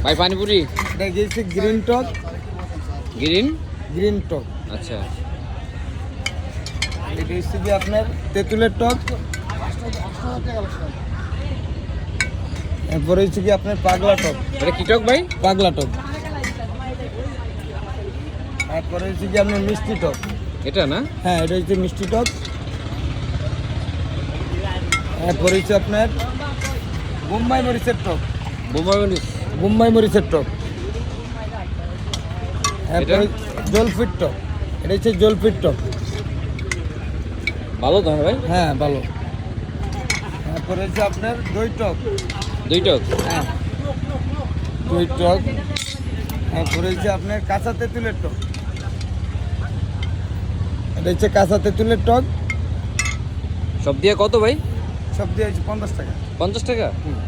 ভাই পানিপুরি এটা গেছে গ্রিন টক। গ্রিন টক। আচ্ছা। এটা হচ্ছে কি আপনার তেঁতুলের টক। এরপরে হচ্ছে কি আপনার পাগলা টক। এটা কি টক ভাই? পাগলা টক। এরপরে হচ্ছে কি আপনার মিষ্টি টক। এটা না? হ্যাঁ, এটা হচ্ছে মিষ্টি টক। এরপরে হচ্ছে আপনার বোম্বাই মরিচের টক। বোম্বাই মরিচের টক। এরপরে জলফির টক। এটা হচ্ছে জলফির টক। ভালো তো ভাই? হ্যাঁ, ভালো। এরপরে হচ্ছে আপনার দই টক। দই টক? হ্যাঁ, দই টক। এরপরে হচ্ছে আপনার কাঁচা তেঁতুলের টক। এটা হচ্ছে কাঁচা তেঁতুলের টক। সব দিয়ে কত ভাই? সব দিয়ে হচ্ছে 50 টাকা। 50 টাকা? হুম।